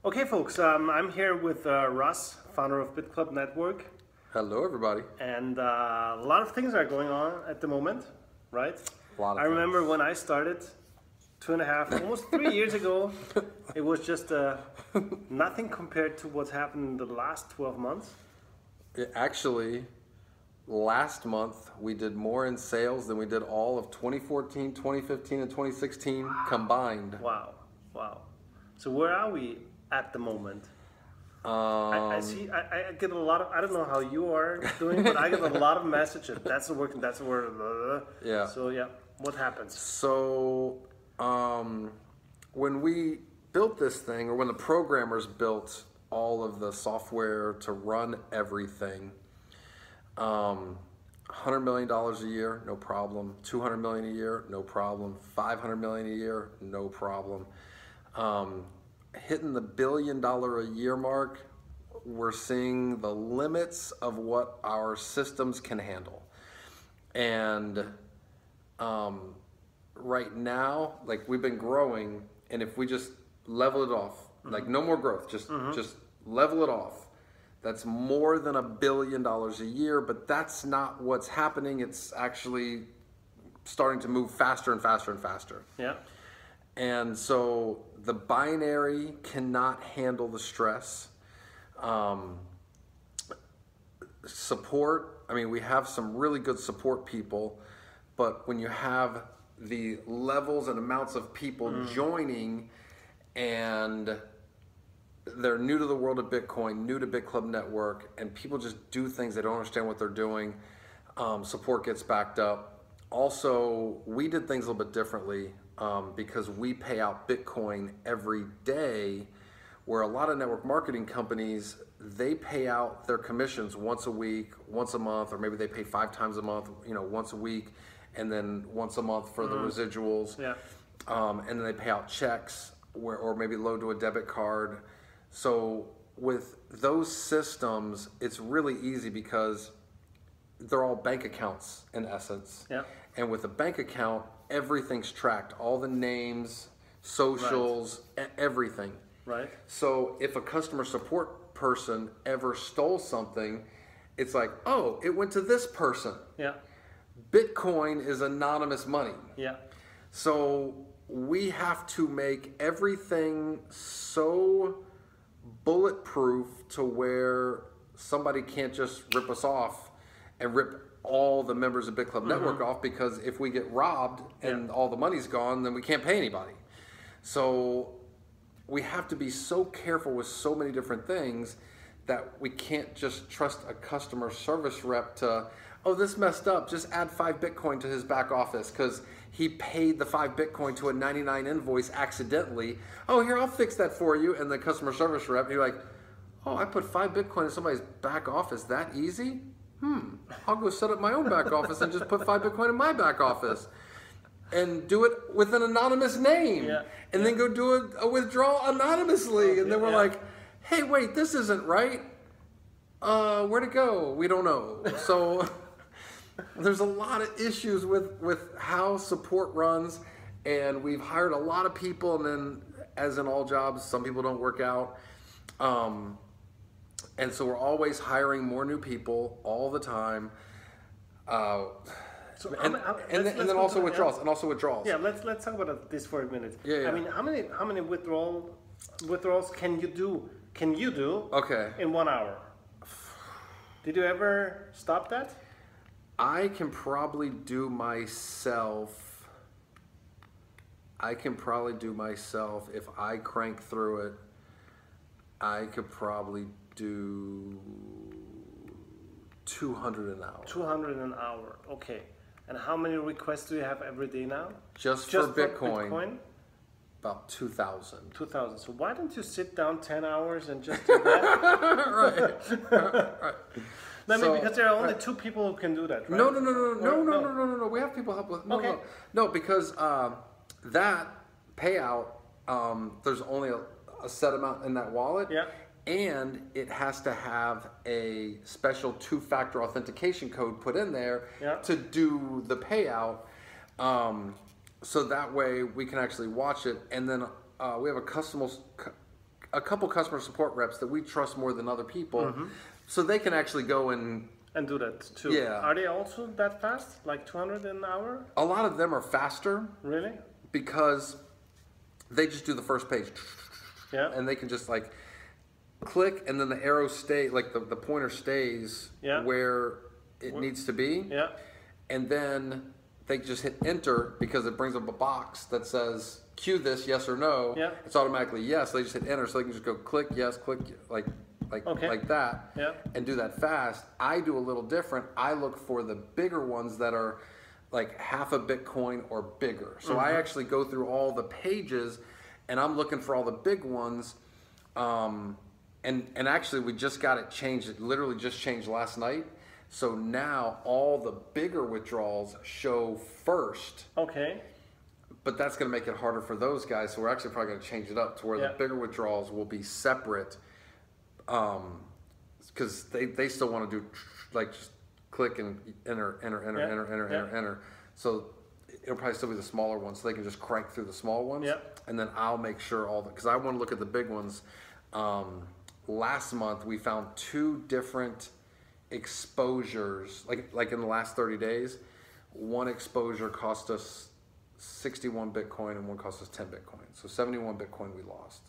Okay, folks, I'm here with Russ, founder of BitClub Network, Hello, everybody. and a lot of things are going on at the moment, right? A lot of I remember things. when I started 2.5, almost 3 years ago, it was just nothing compared to what's happened in the last 12 months. Actually, last month we did more in sales than we did all of 2014, 2015, and 2016 combined. Wow, wow. So where are we at the moment? I see. I get a lot of. I don't know how you are doing, but I get a lot of messages. That's the work, and that's the word. Blah, blah, blah. Yeah. So yeah, what happens? So, when we built this thing, or when the programmers built all of the software to run everything, $100 million a year, no problem. $200 million a year, no problem. $500 million a year, no problem. Hitting the $1 billion a year mark, we're seeing the limits of what our systems can handle. And right now, like, we've been growing, and if we just level it off, like, no more growth, just level it off. That's more than $1 billion a year, but that's not what's happening. It's actually starting to move faster and faster and faster. Yeah. And so the binary cannot handle the stress. Support, I mean, we have some really good support people, but when you have the levels and amounts of people joining, and they're new to the world of Bitcoin, new to BitClub Network, and people just do things, they don't understand what they're doing, support gets backed up. Also, we did things a little bit differently because we pay out Bitcoin every day, where a lot of network marketing companies, they pay out their commissions once a week, once a month, or maybe they pay 5 times a month, once a week, and then once a month for the residuals. Yeah. And then they pay out checks, or maybe load to a debit card. So with those systems, it's really easy because they're all bank accounts in essence. Yeah. And with a bank account, everything's tracked, all the names, socials, everything. Right. So if a customer support person ever stole something, it's like, oh, it went to this person. Yeah. Bitcoin is anonymous money. Yeah. So we have to make everything so bulletproof to where somebody can't just rip us off and rip all the members of BitClub Network off, because if we get robbed and all the money's gone, then we can't pay anybody. So we have to be so careful with so many different things that we can't just trust a customer service rep to, oh, this messed up, just add 5 Bitcoin to his back office because he paid the 5 Bitcoin to a 99 invoice accidentally. Oh, here, I'll fix that for you. And the customer service rep, you're like, oh, I put 5 Bitcoin in somebody's back office that easy? I'll go set up my own back office and just put 5 Bitcoin in my back office and do it with an anonymous name. Yeah. And then go do a withdrawal anonymously. And then we're like, hey, wait, this isn't right. Where'd it go? We don't know. So there's a lot of issues with how support runs, and we've hired a lot of people, and then, as in all jobs, some people don't work out. And so we're always hiring more new people all the time. And then also withdrawals. Yeah, let's talk about this for a minute. Yeah. I mean, how many withdrawals can you do? Okay. In 1 hour? Did you ever stop that? I can probably do myself. If I crank through it, I could probably do 200 an hour. 200 an hour. Okay. And how many requests do you have every day now? Just for Bitcoin? About 2,000. 2,000. So why don't you sit down 10 hours and just do that? Right. I mean, because there are only 2 people who can do that, right? No. We have people help with. No, because that payout, there's only a set amount in that wallet. Yeah. And it has to have a special 2-factor authentication code put in there to do the payout. So that way we can actually watch it. And then we have a a couple customer support reps that we trust more than other people, so they can actually go and do that too. Yeah. Are they also that fast? Like 200 an hour? A lot of them are faster. Really? Because they just do the first page. Yeah. And they can just like click, and then the arrow like the pointer stays where it needs to be. Yeah. And then they just hit enter because it brings up a box that says cue this, yes or no. Yeah. It's automatically yes. They just hit enter, so they can just go click yes, click like that, and do that fast. I do a little different. I look for the bigger ones that are like half a Bitcoin or bigger. So I actually go through all the pages, and I'm looking for all the big ones. And actually, we just got it changed. It literally just changed last night. So now all the bigger withdrawals show first. Okay. But that's going to make it harder for those guys. So we're actually probably going to change it up to where the bigger withdrawals will be separate. Because they still want to do like just click and enter. So it'll probably still be the smaller ones, so they can just crank through the small ones. And then I'll make sure because I want to look at the big ones. Last month we found 2 different exposures, like in the last 30 days. One exposure cost us 61 Bitcoin and one cost us 10 Bitcoin. So 71 Bitcoin we lost.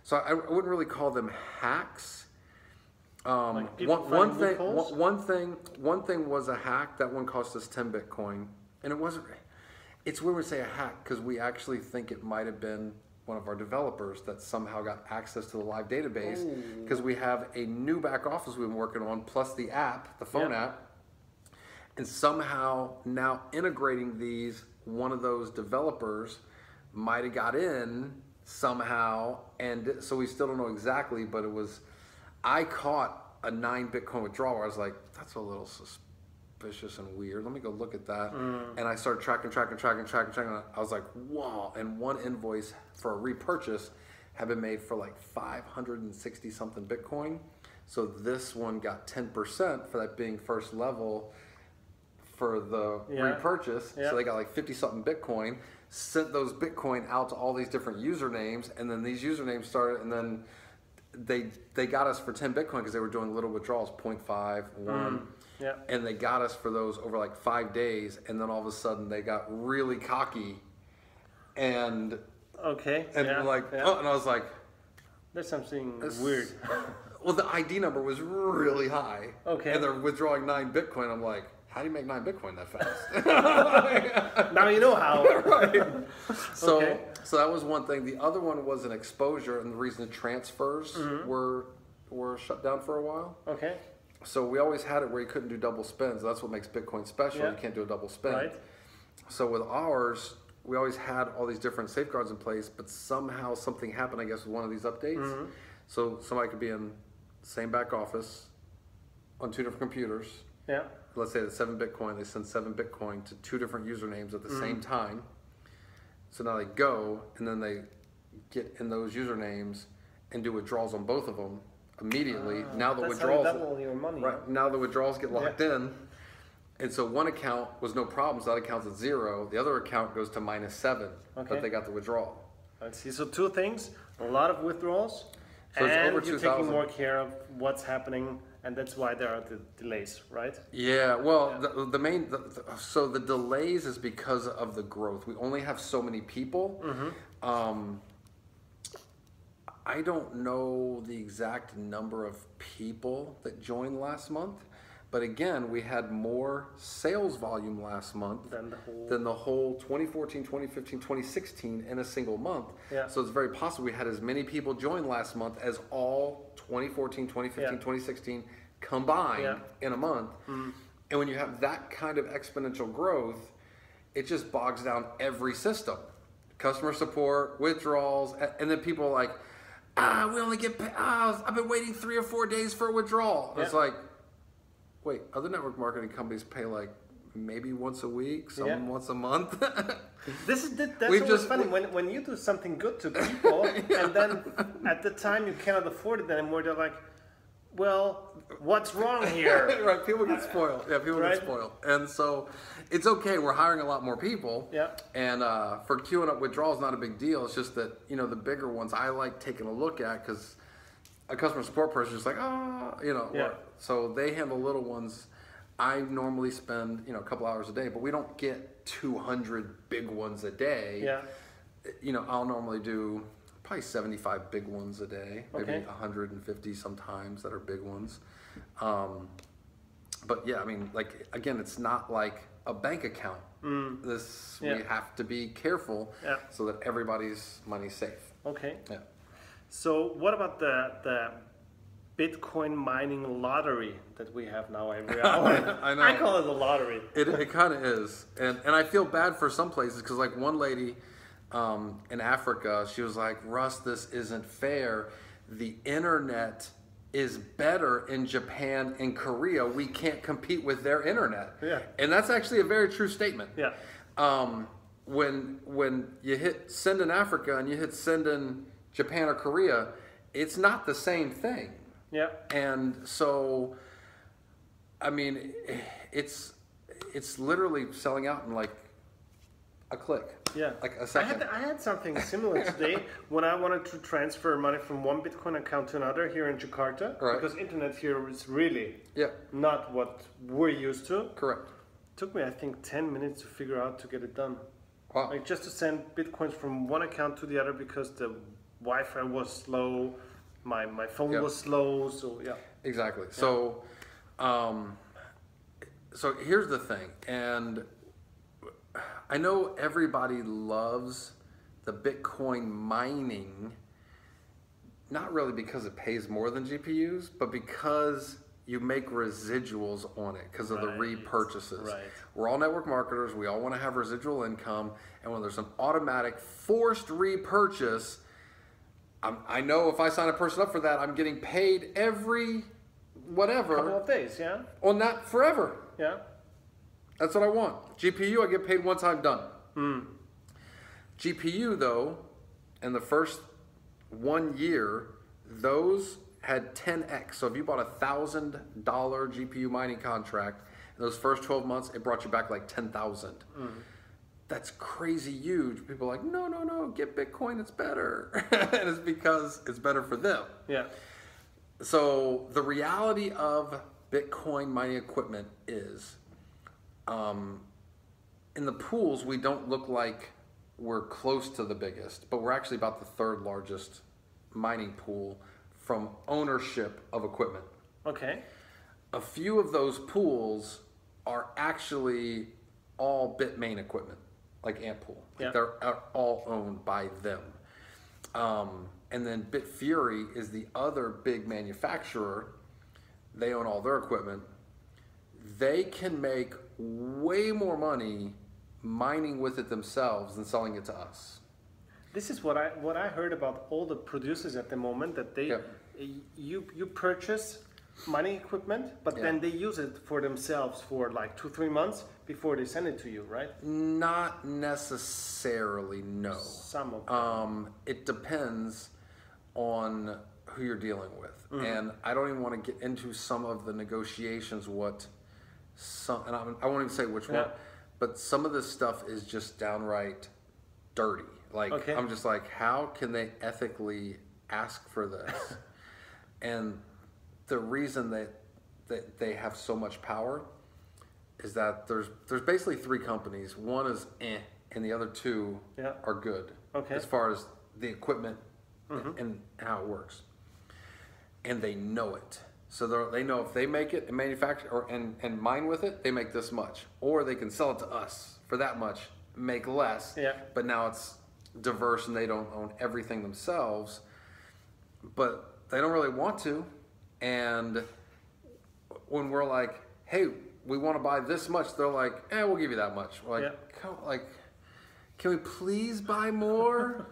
So I wouldn't really call them hacks. Like one thing was a hack. That one cost us 10 Bitcoin, and it wasn't. It's weird we say a hack because we actually think it might have been one of our developers that somehow got access to the live database, because we have a new back office we've been working on, plus the app, the phone app, and somehow now integrating these, one of those developers might have got in somehow, and so we still don't know exactly, but it was, I caught a 9 Bitcoin withdrawal where I was like, that's a little suspicious and weird. Let me go look at that. And I started tracking. I was like, wow. And one invoice for a repurchase had been made for like 560 something Bitcoin. So this one got 10% for that being first level for the repurchase. So they got like 50 something Bitcoin, sent those Bitcoin out to all these different usernames, and then these usernames started, and then they got us for 10 Bitcoin because they were doing little withdrawals, 0.5, 1, and they got us for those over like 5 days, and then all of a sudden they got really cocky, and oh, and I was like, there's something weird. Well, the ID number was really high, and they're withdrawing 9 Bitcoin. I'm like, how do you make 9 Bitcoin that fast? Now you know how. Right. So that was one thing. The other one was an exposure, and the reason transfers were shut down for a while. Okay. So we always had it where you couldn't do double spins. That's what makes Bitcoin special. You can't do a double spin. Right. So with ours, we always had all these different safeguards in place, but somehow something happened, I guess, with one of these updates. So somebody could be in the same back office on 2 different computers. Yeah. Let's say it's 7 Bitcoin, they send 7 Bitcoin to 2 different usernames at the same time. So now they go, and then they get in those usernames and do withdrawals on both of them immediately. Now the withdrawals, how you double your money. Right. Now the withdrawals get locked in, and so one account was no problems. That account's at 0. The other account goes to -7, but they got the withdrawal. I see. So 2 things: a lot of withdrawals, so and it's over you're 2,000. taking more care of what's happening. And that's why there are the delays, right? Yeah, well, so the delays is because of the growth. We only have so many people. I don't know the exact number of people that joined last month, but again, we had more sales volume last month than the whole 2014, 2015, 2016 in a single month. Yeah. So it's very possible we had as many people join last month as all 2014, 2015, 2016 combined in a month. And when you have that kind of exponential growth, it just bogs down every system. Customer support, withdrawals, and then people are like, we only get paid, I've been waiting 3 or 4 days for a withdrawal. It's like, wait, other network marketing companies pay like maybe once a week, some once a month. That's what's funny. When you do something good to people, and then at the time you cannot afford it anymore, they're like, well, what's wrong here? Right, people get spoiled. Yeah, people Right? get spoiled. And so it's okay. We're hiring a lot more people. Yeah. And for queuing up withdrawals, not a big deal. It's just that, you know, the bigger ones I like taking a look at because a customer support person is just like, you know. Yeah. So they handle little ones. I normally spend, you know, a couple hours a day, but we don't get 200 big ones a day. Yeah. You know, I'll normally do probably 75 big ones a day, maybe Okay. 150 sometimes that are big ones. But yeah, I mean, like, again, it's not like a bank account. We have to be careful so that everybody's money's safe. Okay. Yeah. So what about the Bitcoin mining lottery that we have now every hour? I know. I call it a lottery. It kind of is. And I feel bad for some places because, like, one lady in Africa, she was like, Russ, this isn't fair. The internet is better in Japan and Korea. We can't compete with their internet. Yeah. And that's actually a very true statement. Yeah. When you hit send in Africa and you hit send in Japan or Korea, it's not the same thing. Yeah. And so, I mean, it's literally selling out in like a click. Yeah. Like a second. I had something similar today when I wanted to transfer money from one Bitcoin account to another here in Jakarta. Right. Because internet here is really Yeah. not what we're used to. Correct. Took me, I think, 10 minutes to figure out to get it done. Wow. Like just to send Bitcoins from one account to the other because the Wi-Fi was slow, my phone Yeah. was slow, so yeah. Exactly. So, so here's the thing, and I know everybody loves the Bitcoin mining, not really because it pays more than GPUs, but because you make residuals on it because of the repurchases. Right. We're all network marketers. We all want to have residual income, and when there's an automatic forced repurchase, I know if I sign a person up for that, I'm getting paid every whatever. Couple of days, yeah? On that forever. Yeah. That's what I want. GPU, I get paid once I'm done. GPU, though, in the first 1 year, those had 10x. So if you bought a $1,000 GPU mining contract, in those first 12 months, it brought you back like 10,000. That's crazy huge. People are like, no, get Bitcoin, it's better. And it's because it's better for them. Yeah. So the reality of Bitcoin mining equipment is, in the pools, we don't look like we're close to the biggest, but we're actually about the third largest mining pool from ownership of equipment. Okay. A few of those pools are actually all Bitmain equipment, like Antpool. Like they're all owned by them. And then Bitfury is the other big manufacturer. They own all their equipment. They can make way more money mining with it themselves than selling it to us. This is what I heard about all the producers at the moment, that they you purchase mining equipment, but then they use it for themselves for like 2-3 months before they send it to you, right? Not necessarily, no. Some of them. It depends on who you're dealing with. And I don't even want to get into some of the negotiations, and I won't even say which one, but some of this stuff is just downright dirty. Like, I'm just like, how can they ethically ask for this? And the reason that they have so much power is that there's basically 3 companies. One is and the other 2 are good as far as the equipment and how it works. And they know it. So they know if they make it and manufacture and mine with it, they make this much. Or they can sell it to us for that much, make less. But now it's diverse and they don't own everything themselves. But they don't really want to. And when we're like, hey, we want to buy this much, they're like, we'll give you that much. We're like, can we please buy more?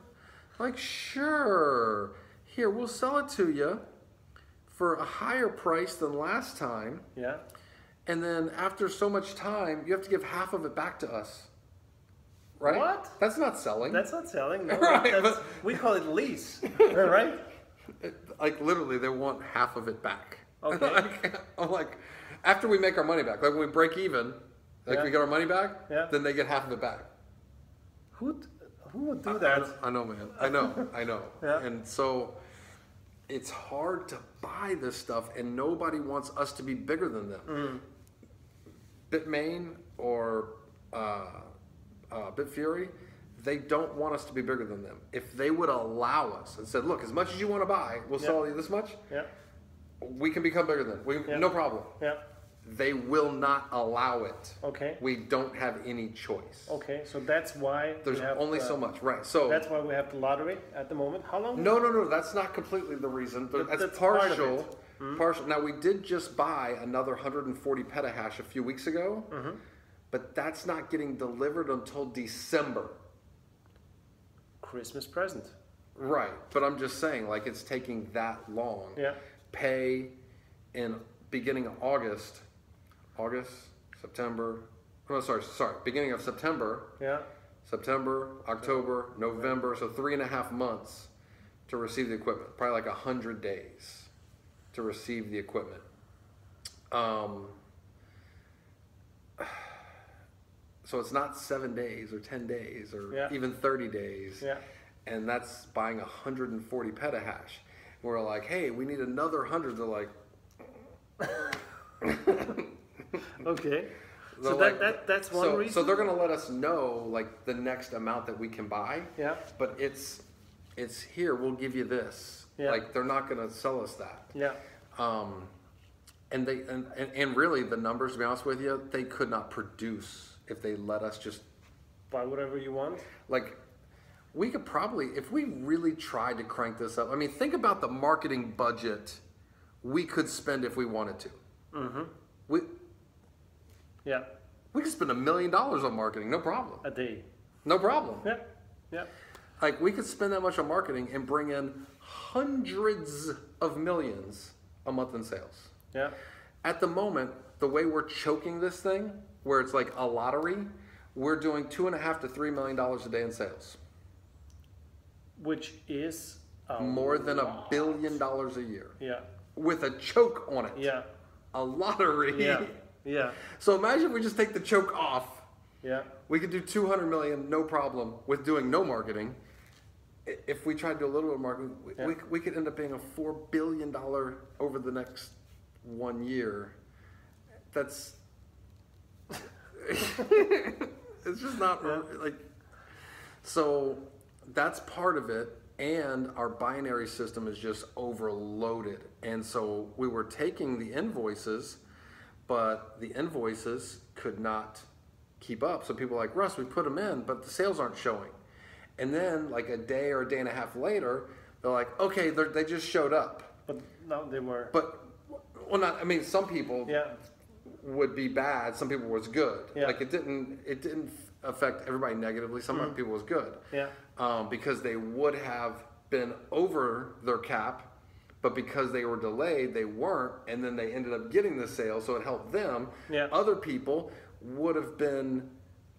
Like, sure. Here, we'll sell it to you for a higher price than last time. Yeah. And then after so much time, you have to give half of it back to us. Right? What? That's not selling. That's not selling. No, Right, we call it lease. Right? Like literally, they want half of it back. Okay. I'm like, after we make our money back, like when we break even, like we get our money back, then they get half of it back. Who would do that? I know, man. I know. Yeah. And so it's hard to buy this stuff, and nobody wants us to be bigger than them. Bitmain or Bitfury, they don't want us to be bigger than them. If they would allow us and said, look, as much as you want to buy, we'll sell you this much, we can become bigger than them. No problem. Yeah. They will not allow it. Okay. We don't have any choice. Okay, so that's why there's only so much, right? So that's why we have the lottery at the moment. How long? No. That's not completely the reason. That's partial. Partial. Now we did just buy another 140 petahash a few weeks ago, but that's not getting delivered until December. Christmas present. Right, but I'm just saying, like, it's taking that long. Yeah. Pay in beginning of August, September. Oh, sorry. Beginning of September. Yeah. September, October, November. So 3.5 months to receive the equipment. Probably like 100 days to receive the equipment. So it's not 7 days or 10 days or even 30 days. Yeah. And that's buying 140 petahash. We're like, hey, we need another 100. They're like, okay. So that's one reason. So they're going to let us know like the next amount that we can buy. Yeah. But it's here. We'll give you this. Yeah. Like they're not going to sell us that. Yeah. And really the numbers, to be honest with you, they could not produce if they let us just buy whatever you want. Like we could probably, if we really tried to crank this up. I mean, think about the marketing budget we could spend if we wanted to. We could spend $1 million on marketing, no problem. A day. No problem. Yeah. Like we could spend that much on marketing and bring in hundreds of millions a month in sales. Yeah. At the moment, the way we're choking this thing, where it's like a lottery, we're doing $2.5 to $3 million a day in sales. Which is more than $1 billion a year. Yeah. With a choke on it. Yeah. A lottery. Yeah. So imagine if we just take the choke off. Yeah. We could do 200 million, no problem, with doing no marketing. If we tried to do a little bit of marketing, we could end up being a $4 billion over the next 1 year. That's it's just not like. So that's part of it, and our binary system is just overloaded. And so we were taking the invoices, but the invoices could not keep up. So people were like, Russ, we put them in, but the sales aren't showing. And then like a day or a day and a half later, they're like, okay, they just showed up. But no, they were. But, well, not, I mean, some people would be bad. Some people was good. Yeah. Like it didn't affect everybody negatively. Some people was good. Yeah. Because they would have been over their cap, but because they were delayed, they weren't, and then they ended up getting the sale, so it helped them. Yeah. Other people would have been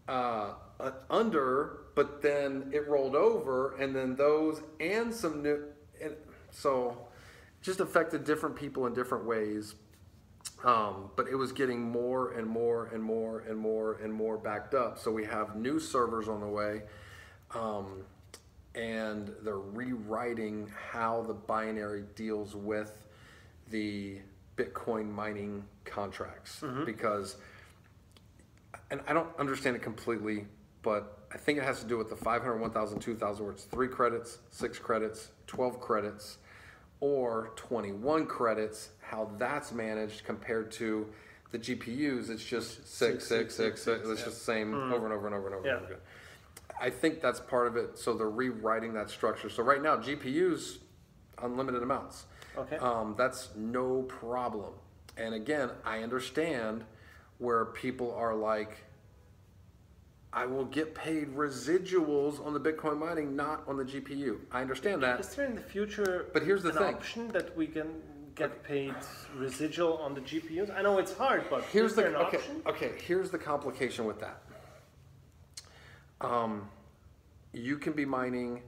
under, but then it rolled over, and then those and some new, and so just affected different people in different ways. But it was getting more and more and more and more and more backed up. So we have new servers on the way, and they're rewriting how the binary deals with the Bitcoin mining contracts because, and I don't understand it completely, but I think it has to do with the 500, 1,000, 2,000, where it's 3 credits, 6 credits, 12 credits, or 21 credits, how that's managed compared to the GPUs. It's just 6. It's just the same over and over and over and over and over again. I think that's part of it. So they're rewriting that structure. So right now, GPUs, unlimited amounts. Okay. That's no problem. And again, I understand where people are like, I will get paid residuals on the Bitcoin mining, not on the GPU. I understand that. Is there in the future but here's the thing. Option that we can get paid residual on the GPUs? I know it's hard, but here's is there an option? Okay, here's the complication with that. You can be mining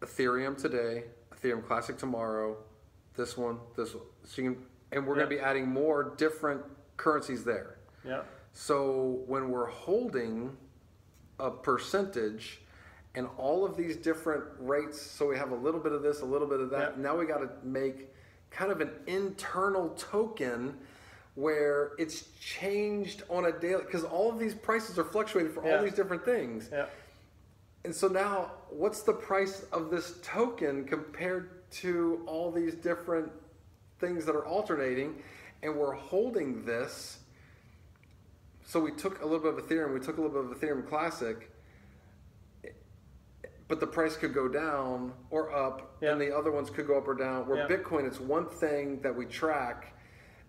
Ethereum today, Ethereum Classic tomorrow, this one, this one. So you can, and we're going to be adding more different currencies there. Yeah. So when we're holding a percentage and all of these different rates, so we have a little bit of this, a little bit of that. Yeah. Now we got to make kind of an internal token where it's changed on a daily, because all of these prices are fluctuating for all these different things. Yeah. And so now, what's the price of this token compared to all these different things that are alternating? And we're holding this. So we took a little bit of Ethereum, we took a little bit of Ethereum Classic, but the price could go down or up, and the other ones could go up or down. Where Bitcoin, it's one thing that we track,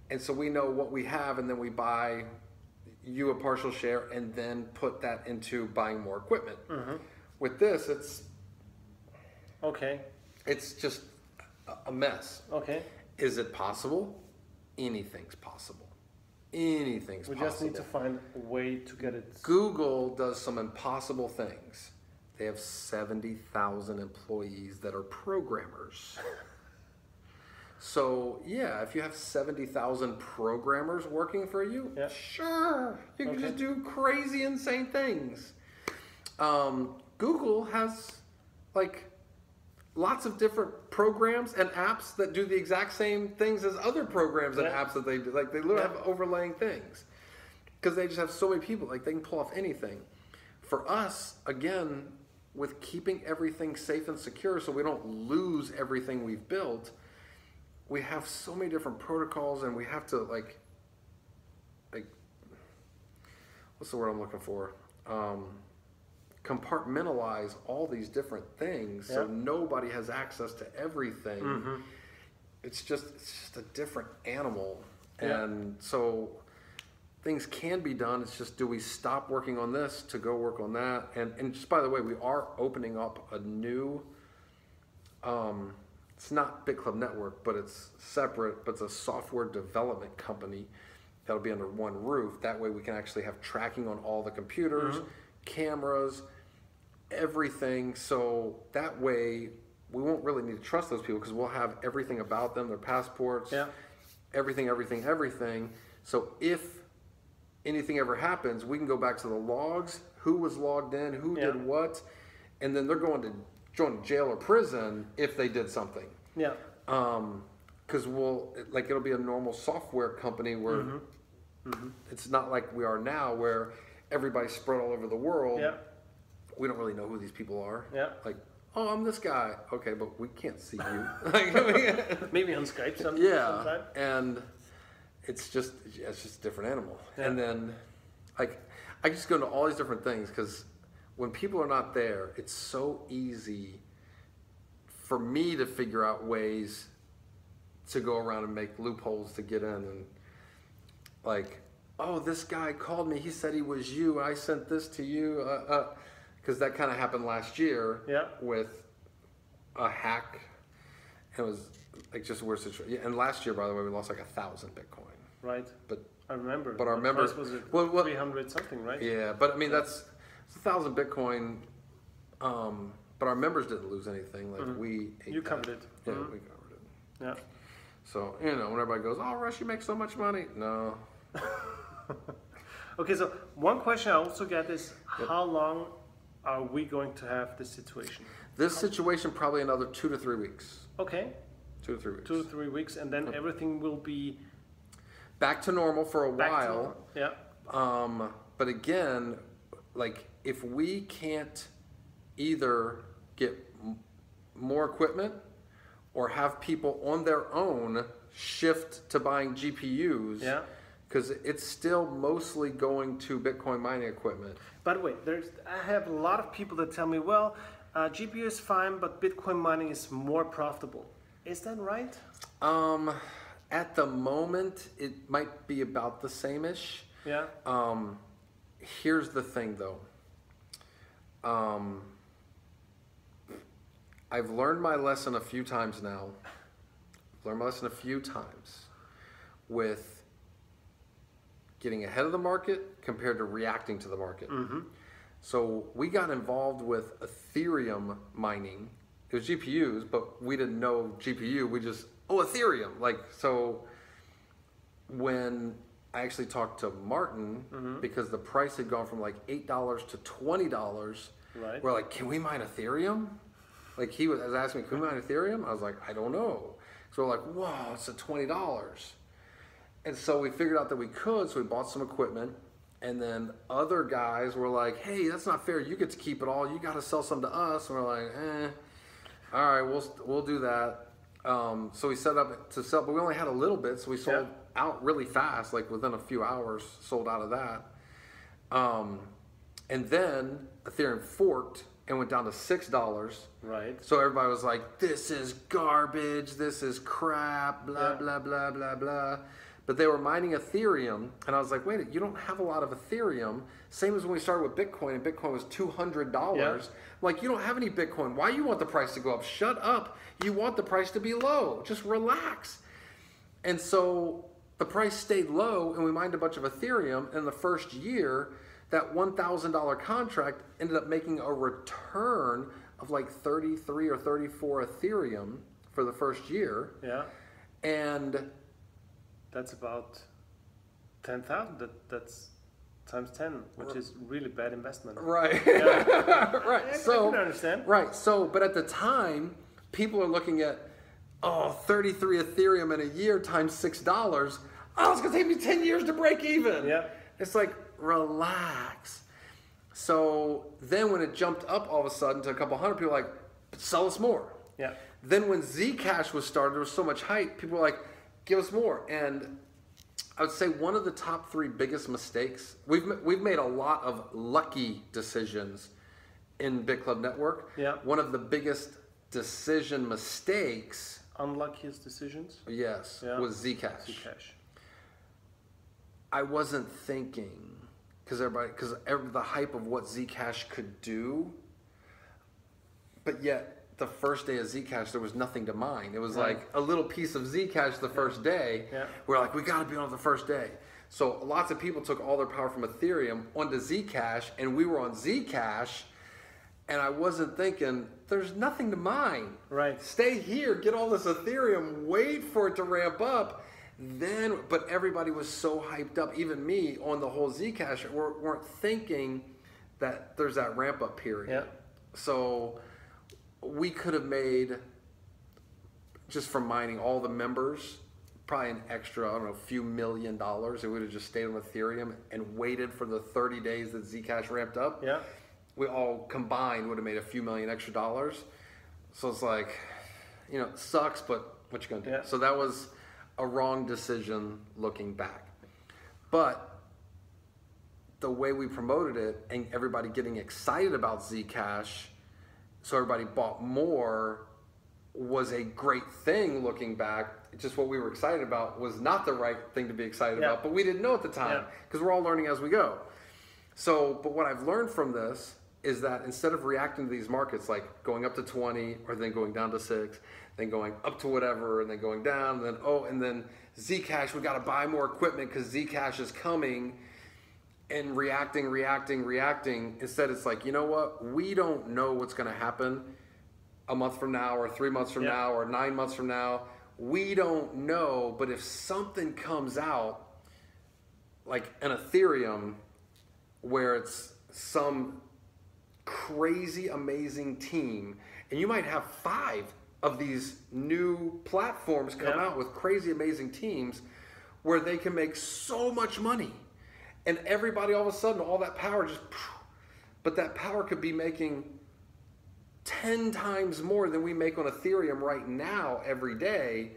and so we know what we have, and then we buy you a partial share, and then put that into buying more equipment. With this, it's it's just a mess. Is it possible? Anything's possible. Anything's possible. We just need to find a way to get it. Google does some impossible things. They have 70,000 employees that are programmers. So, yeah, if you have 70,000 programmers working for you, sure, you can just do crazy, insane things. Google has, like, lots of different programs and apps that do the exact same things as other programs and apps that they do. Like, they literally have overlaying things. Because they just have so many people, like, they can pull off anything. For us, again, with keeping everything safe and secure so we don't lose everything we've built, we have so many different protocols, and we have to, like what's the word I'm looking for? Compartmentalize all these different things so nobody has access to everything. It's just a different animal. And so things can be done. It's just, do we stop working on this to go work on that? And just by the way, we are opening up a new, it's not BitClub Network, but it's separate, but it's a software development company that'll be under one roof. That way we can actually have tracking on all the computers, cameras, everything. So that way we won't really need to trust those people, because we'll have everything about them, their passports, everything. So if anything ever happens, we can go back to the logs, who was logged in, who did what, and then they're going to join jail or prison if they did something. Because it'll be a normal software company where it's not like we are now, where everybody's spread all over the world. We don't really know who these people are. Like, oh, I'm this guy. Okay, but we can't see you. Maybe on Skype sometime. And it's just a different animal. And then, like, I just go into all these different things, because when people are not there, it's so easy for me to figure out ways to go around and make loopholes to get in. And like, oh, this guy called me, he said he was you, I sent this to you, because that kind of happened last year with a hack. It was like just a weird situation. And last year, by the way, we lost like 1,000 Bitcoin. Right. But I remember. But our members was it 300 something, right? Yeah, but I mean it's 1,000 Bitcoin. But our members didn't lose anything. Like we ate You covered it. Yeah, we covered it. Yeah. So when everybody goes, "Oh, Russ, you make so much money," no. Okay, so one question I also get is, how long are we going to have this situation? This situation probably another 2 to 3 weeks. Okay. 2 to 3 weeks. 2 to 3 weeks, and then everything will be back to normal for a while. But again, like, if we can't either get more equipment or have people on their own shift to buying GPUs, because it's still mostly going to Bitcoin mining equipment. By the way, I have a lot of people that tell me, well, GPU is fine, but Bitcoin mining is more profitable. Is that right? At the moment, it might be about the same-ish. Yeah. Here's the thing, though. I've learned my lesson a few times now. With getting ahead of the market compared to reacting to the market. So we got involved with Ethereum mining It was GPUs, but we didn't know GPU. We just, Ethereum. Like, so when I actually talked to Martin, because the price had gone from like $8 to $20, Right. we're like, can we mine Ethereum? Like, he was asking me, can we mine Ethereum? I was like, I don't know. So we're like, wow, it's at $20. And so we figured out that we could, so we bought some equipment. And then other guys were like, hey, that's not fair. You get to keep it all. You got to sell some to us. And we're like, all right, we'll do that. So we set up to sell, but we only had a little bit, so we sold out really fast, like within a few hours, sold out of that. And then Ethereum forked and went down to $6. Right. So everybody was like, this is garbage, this is crap, blah, blah, blah, blah, blah. But they were mining Ethereum, and I was like, wait, you don't have a lot of Ethereum. Same as when we started with Bitcoin, and Bitcoin was $200. Yeah. I'm like, you don't have any Bitcoin. Why you want the price to go up? Shut up. You want the price to be low. Just relax. And so the price stayed low, and we mined a bunch of Ethereum. And in the first year, that $1,000 contract ended up making a return of like 33 or 34 Ethereum for the first year. Yeah. And that's about 10,000. That's times 10, which is really bad investment. right. Yeah. Right. I So can understand. right. So, but at the time, people are looking at 33 Ethereum in a year times $6. Oh, it's gonna take me 10 years to break even. Yeah. It's like, relax. So then when it jumped up all of a sudden to a couple hundred, people were like, sell us more. Yeah. Then when Zcash was started, there was so much hype. People were like, give us more. And I would say one of the top 3 biggest mistakes, we've made a lot of lucky decisions in BitClub Network. Yeah. One of the biggest decision mistakes, Unluckiest decisions? yes, Yeah. was Zcash. Zcash. I wasn't thinking, because the hype of what Zcash could do, but yet the first day of Zcash, there was nothing to mine. It was like a little piece of Zcash the first day. Yeah. We're like, we got to be on the first day. So lots of people took all their power from Ethereum onto Zcash, and we were on Zcash, and I wasn't thinking, there's nothing to mine. Right. Stay here, get all this Ethereum, wait for it to ramp up. Then, but everybody was so hyped up, even me, on the whole Zcash, weren't thinking that there's that ramp up period. Yeah. So we could have made, just from mining all the members, probably an extra, I don't know, few $1 million. It would have just stayed on Ethereum and waited for the 30 days that Zcash ramped up. Yeah. We all combined would have made a few million extra dollars. So it's like, it sucks, but what you gonna do? Yeah. So that was a wrong decision looking back. But the way we promoted it and everybody getting excited about Zcash, so everybody bought more, was a great thing looking back. Just what we were excited about was not the right thing to be excited about, but we didn't know at the time because we're all learning as we go. So, but what I've learned from this is that instead of reacting to these markets, like going up to 20 or then going down to 6, then going up to whatever and then going down, and then, and then Zcash, we got to buy more equipment because Zcash is coming, and reacting. Instead, it's like, you know what? We don't know what's going to happen a month from now or 3 months from now or 9 months from now. We don't know, but if something comes out, like an Ethereum, where it's some crazy, amazing team, and you might have 5 of these new platforms come out with crazy, amazing teams where they can make so much money. And everybody, all of a sudden, all that power just, but that power could be making 10 times more than we make on Ethereum right now every day,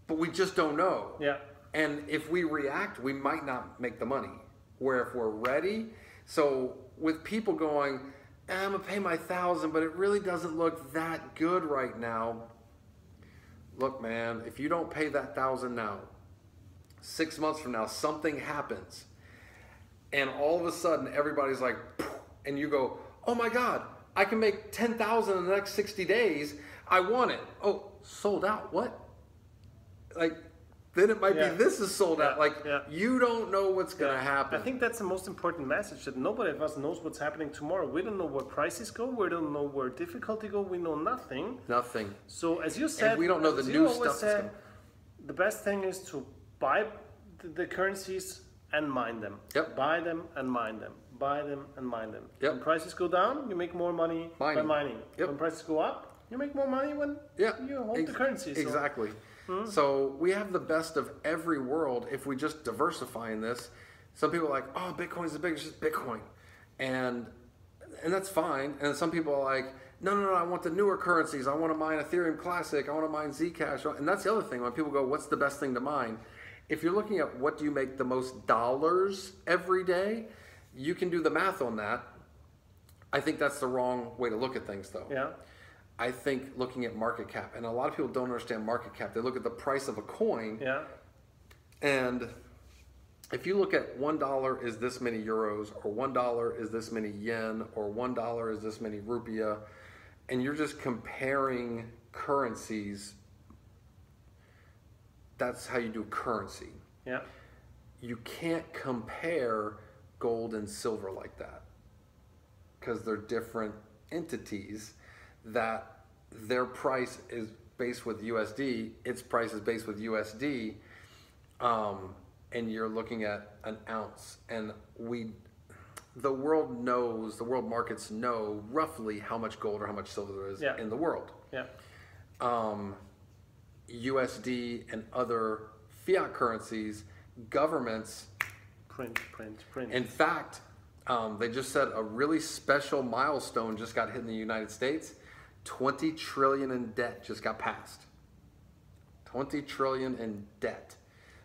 but we just don't know. Yeah. And if we react, we might not make the money. Where if we're ready, so with people going, I'm gonna pay my $1,000, but it really doesn't look that good right now. Look, man, if you don't pay that $1,000 now, 6 months from now, something happens. And all of a sudden, everybody's like, and you go, oh my God, I can make 10,000 in the next 60 days. I want it. Oh, sold out. What? Like, then it might be this is sold out. Like, you don't know what's going to happen. I think that's the most important message, that nobody of us knows what's happening tomorrow. We don't know where prices go. We don't know where difficulty go. We know nothing. Nothing. So as you said, and we don't know the new stuff. The best thing is to buy the currencies and mine them. Yep. Buy them and mine them. Buy them and mine them. Yep. When prices go down, you make more money by mining. Yep. When prices go up, you make more money when you hold the currency. So. Exactly. So we have the best of every world if we just diversify in this. Some people are like, oh, Bitcoin's the biggest, just Bitcoin. And that's fine. And some people are like, no, I want the newer currencies. I want to mine Ethereum Classic. I want to mine Zcash. And that's the other thing. When people go, what's the best thing to mine? If you're looking at what do you make the most dollars every day, you can do the math on that. I think that's the wrong way to look at things, though. Yeah. I think looking at market cap, and a lot of people don't understand market cap. They look at the price of a coin. Yeah. And if you look at $1 is this many euros, or $1 is this many yen, or $1 is this many rupiah, and you're just comparing currencies, that's how you do currency. Yeah. You can't compare gold and silver like that, because they're different entities that their price is based with USD, its price is based with USD, and you're looking at an ounce. And the world markets know roughly how much gold or how much silver there is in the world. Yeah. USD and other fiat currencies, governments print. In fact, they just said a really special milestone just got hit in the United States. 20 trillion in debt just got passed. 20 trillion in debt.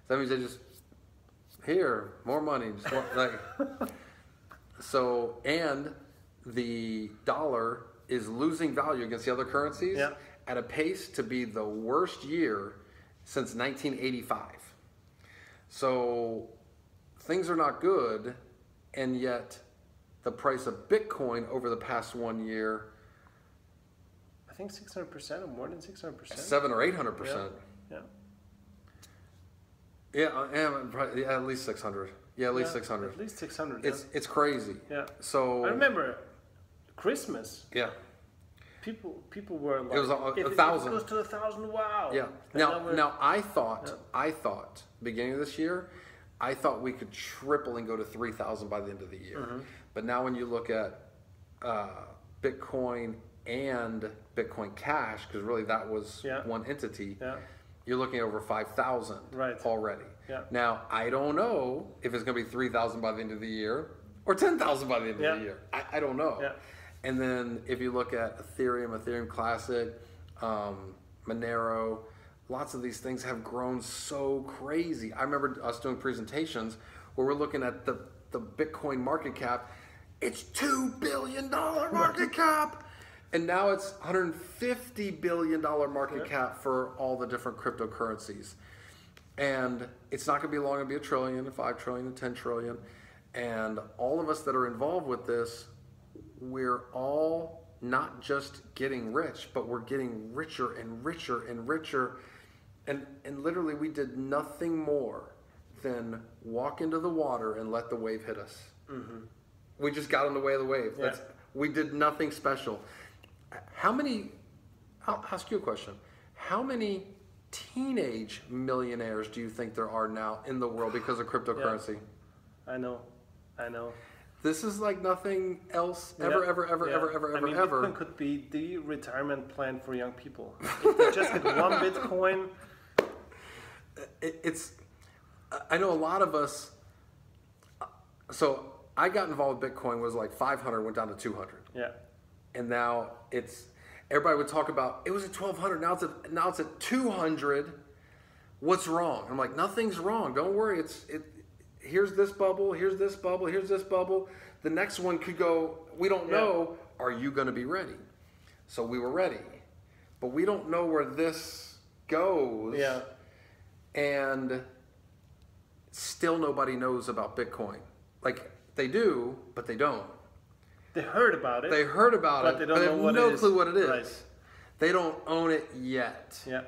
So that means they just, here, more money. Just like, so, and the dollar is losing value against the other currencies at a pace to be the worst year since 1985. So things are not good, and yet the price of Bitcoin over the past 1 year, I think 600% or more than 600%. 700 or 800%. Yeah, at least 600. Yeah, at least 600. At least 600. It's crazy. Yeah. So I remember Christmas. Yeah. People were like, it was 1,000. If it goes to 1,000, wow. Yeah. Now I thought beginning of this year, I thought we could triple and go to 3,000 by the end of the year. Mm-hmm. But now when you look at Bitcoin and Bitcoin Cash, because really that was one entity, you're looking at over 5,000 already. Yeah. Now, I don't know if it's going to be 3,000 by the end of the year or 10,000 by the end of the year. I don't know. Yeah. And then if you look at Ethereum Classic, Monero, lots of these things have grown so crazy. I remember us doing presentations where we're looking at the Bitcoin market cap. It's $2 billion market cap. And now it's $150 billion market cap for all the different cryptocurrencies. And it's not going to be long, it'll be $1 trillion, $5 trillion, $10 trillion. And all of us that are involved with this, we're all not just getting rich, but we're getting richer and richer and richer. And literally we did nothing more than walk into the water and let the wave hit us. Mm-hmm. We just got in the way of the wave. Yeah. We did nothing special. I'll ask you a question. How many teenage millionaires do you think there are now in the world because of cryptocurrency? I know. This is like nothing else ever. Bitcoin could be the retirement plan for young people. If they just get one Bitcoin. I know a lot of us, so I got involved with Bitcoin, was like 500, went down to 200. Yeah. And now everybody would talk about, it was at 1,200, now it's at 200. What's wrong? I'm like, nothing's wrong. Don't worry. Here's this bubble, here's this bubble, here's this bubble. The next one could go, we don't know. Are you going to be ready? So we were ready. But we don't know where this goes. Yeah. And still nobody knows about Bitcoin. Like, they do, but they don't. They heard about it. But they don't know what it is. They have no clue what it is. Right. They don't own it yet. Yeah.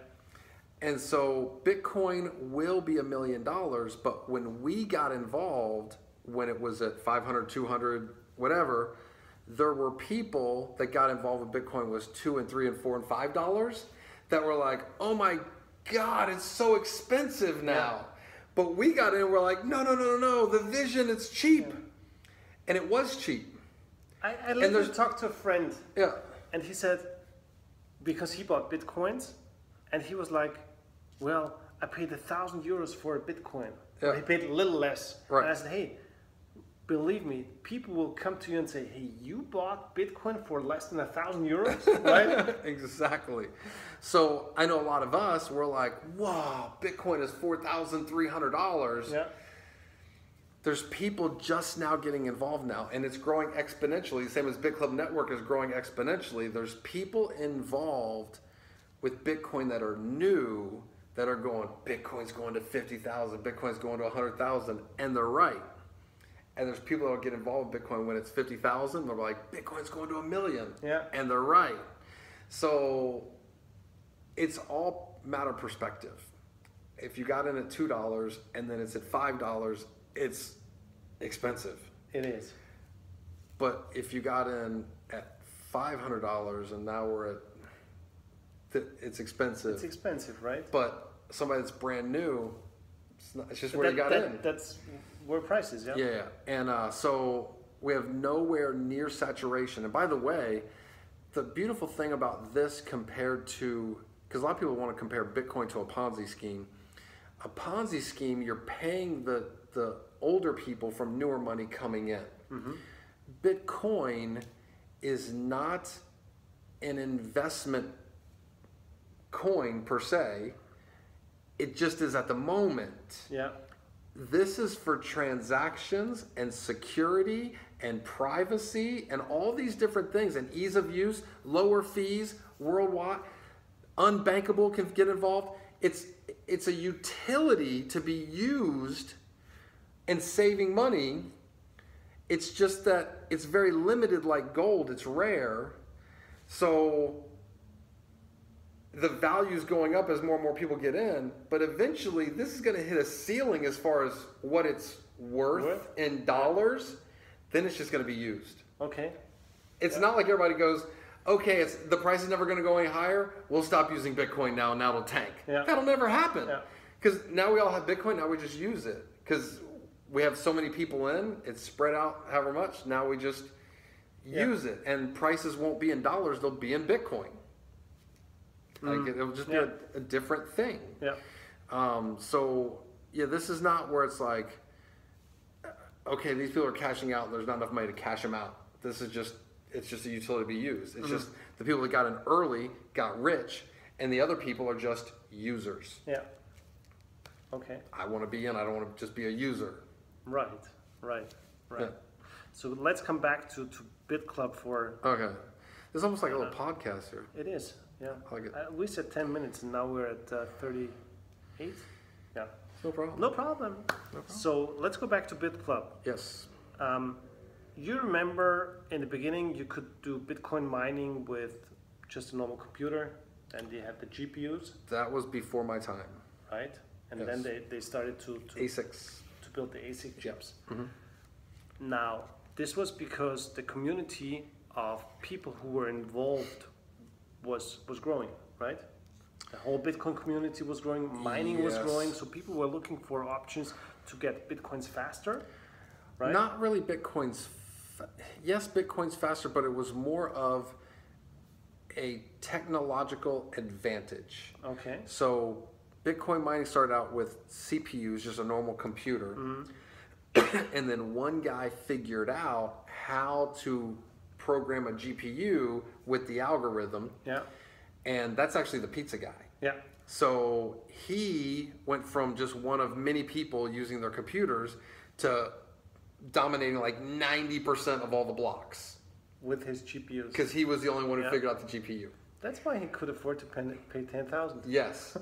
And so Bitcoin will be $1 million, but when we got involved, when it was at 500, 200, whatever, there were people that got involved with Bitcoin was $2 and $3 and $4 and $5 that were like, oh my God, it's so expensive now. Yeah. But we got in and we're like, no, the vision, it's cheap. Yeah. And it was cheap. I literally talked to a friend. Yeah. And he said, because he bought Bitcoins, and he was like, well, I paid €1,000 for a Bitcoin. Yeah. He paid a little less. Right. And I said, hey, believe me, people will come to you and say, hey, you bought Bitcoin for less than €1,000, right? Exactly. So I know a lot of us, we're like, wow, Bitcoin is $4,300. Yeah. There's people just now getting involved now, and it's growing exponentially. Same as BitClub Network is growing exponentially. There's people involved with Bitcoin that are new, that are going, Bitcoin's going to 50,000, Bitcoin's going to 100,000, and they're right. And there's people that will get involved with Bitcoin when it's 50,000. They're like, Bitcoin's going to 1 million. Yeah. And they're right. So it's all matter of perspective. If you got in at $2 and then it's at $5, it's expensive. It is. But if you got in at $500 and now we're at, it's expensive. It's expensive, right? But somebody that's brand new, it's just where you got in. That's where prices, yeah. Yeah, and so we have nowhere near saturation. And by the way, the beautiful thing about this compared to, because a lot of people want to compare Bitcoin to a Ponzi scheme. A Ponzi scheme, you're paying the older people from newer money coming in. Mm-hmm. Bitcoin is not an investment coin per se. It just is at the moment. Yeah. This is for transactions and security and privacy and all these different things, and ease of use, lower fees, worldwide, unbankable can get involved. It's a utility to be used in saving money. It's just that it's very limited, like gold. It's rare. So the value is going up as more and more people get in, but eventually this is going to hit a ceiling as far as what it's worth in dollars. Then it's just going to be used. Okay. It's not like everybody goes, okay, the price is never going to go any higher. We'll stop using Bitcoin now, and now it'll tank. Yeah. That'll never happen. Because now we all have Bitcoin. Now we just use it because we have so many people in. It's spread out however much. Now we just use it, and prices won't be in dollars. They'll be in Bitcoin. Like it'll just be a different thing. Yeah. So this is not where it's like, okay, these people are cashing out and there's not enough money to cash them out. This is just, it's just a utility to be used. It's just the people that got in early got rich, and the other people are just users. Yeah. Okay. I want to be in. I don't want to just be a user. Right. Yeah. So let's come back to BitClub for. Okay. It's almost like a little podcast here. It is. Yeah. I like it. We said 10 minutes, and now we're at 38. Yeah. No problem. No problem. So let's go back to BitClub. Yes. You remember in the beginning you could do Bitcoin mining with just a normal computer, and they had the GPUs. That was before my time. Right. And then they started to ASICs to build the ASIC chips. Mm-hmm. Now this was because the community of people who were involved was growing, right? The whole Bitcoin community was growing, mining was growing, so people were looking for options to get Bitcoins faster, right? Not really Bitcoins. Yes, Bitcoin's faster, but it was more of a technological advantage. Okay. So Bitcoin mining started out with CPUs, just a normal computer. And then one guy figured out how to program a GPU with the algorithm. Yeah. And that's actually the pizza guy. Yeah. So he went from just one of many people using their computers to dominating like 90% of all the blocks. With his GPUs. Because he was the only one who figured out the GPU. That's why he could afford to pay $10,000. Yes.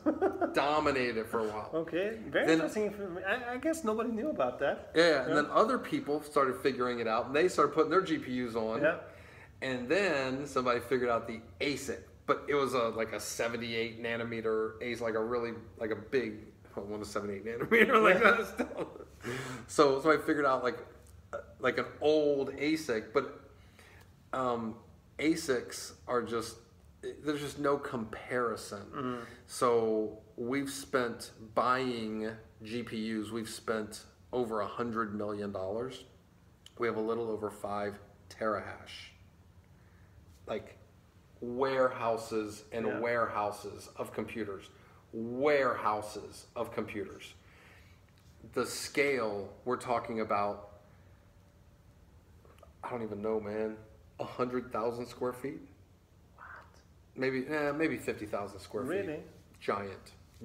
Dominated it for a while. Okay. Very interesting. I guess nobody knew about that. Yeah. And then other people started figuring it out, and they started putting their GPUs on. Yeah. And then somebody figured out the ASIC. but it was like a 78 nanometer ASIC, like a big, one of 78 nanometer like that. So I figured out like an old ASIC, but ASICs are there's just no comparison. So we've spent buying GPUs, we've spent over $100 million. We have a little over 5 terahash. Like warehouses and warehouses of computers. Warehouses of computers. The scale we're talking about, I don't even know, man, 100,000 square feet? What? Maybe 50,000 square feet. Really?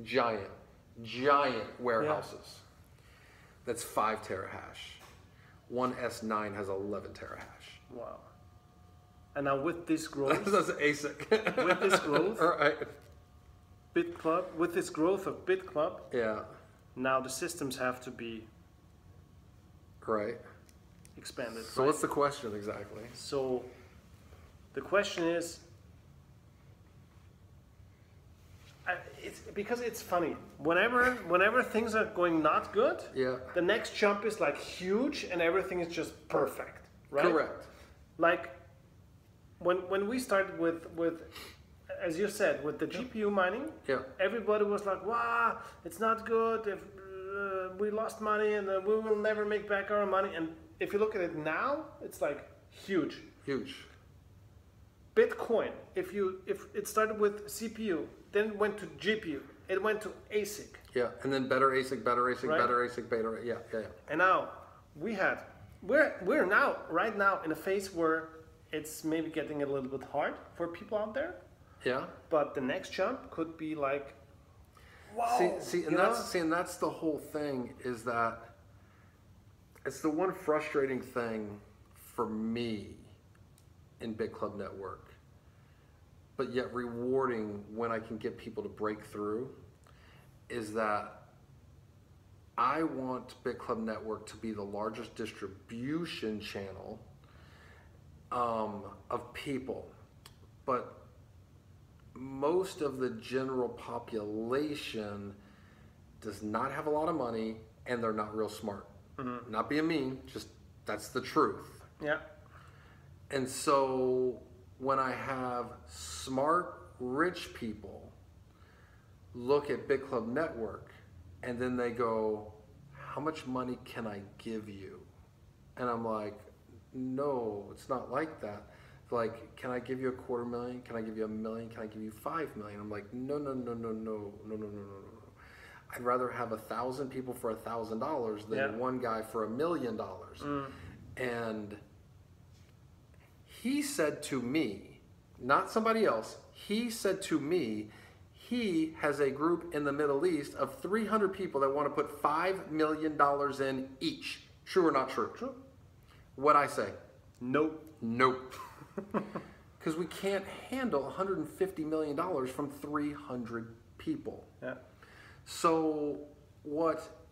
Giant warehouses. That's 5 terahash. One S9 has 11 terahash. Wow. And now with this growth, that's ASIC. with this growth, right. bitclub, with this growth of bitclub, yeah. Now the systems have to be expanded. So what's the question exactly? So the question is, because it's funny. Whenever things are going not good, the next jump is like huge and everything is just perfect, right? Correct. Like when we started with as you said, with the GPU mining, everybody was like, "Wow, it's not good. If we lost money and we will never make back our money." And if you look at it now, it's like huge. Bitcoin, if it started with CPU, then it went to GPU, it went to ASIC. Yeah, and then better ASIC, right? Better ASIC, better, yeah. And now we're now right now in a phase where it's maybe getting a little bit hard for people out there. Yeah. But the next jump could be like, wow. And that's the whole thing, is that it's the one frustrating thing for me in bitclub Network, but yet rewarding when I can get people to break through, is that I want bitclub Network to be the largest distribution channel of people, but most of the general population does not have a lot of money and they're not real smart. Not being mean, just that's the truth. Yeah. And so when I have smart, rich people look at bitclub Network and then they go, "How much money can I give you?" And I'm like, "No, it's not like that." Like, "Can I give you $250,000? Can I give you $1 million? Can I give you $5 million?" I'm like, no. I'd rather have 1,000 people for $1,000 than one guy for $1 million. And he said to me, not somebody else, he said to me, he has a group in the Middle East of 300 people that want to put $5 million in each. True or not true? True. What'd I say? Nope. Because we can't handle $150 million from 300 people. Yeah. So what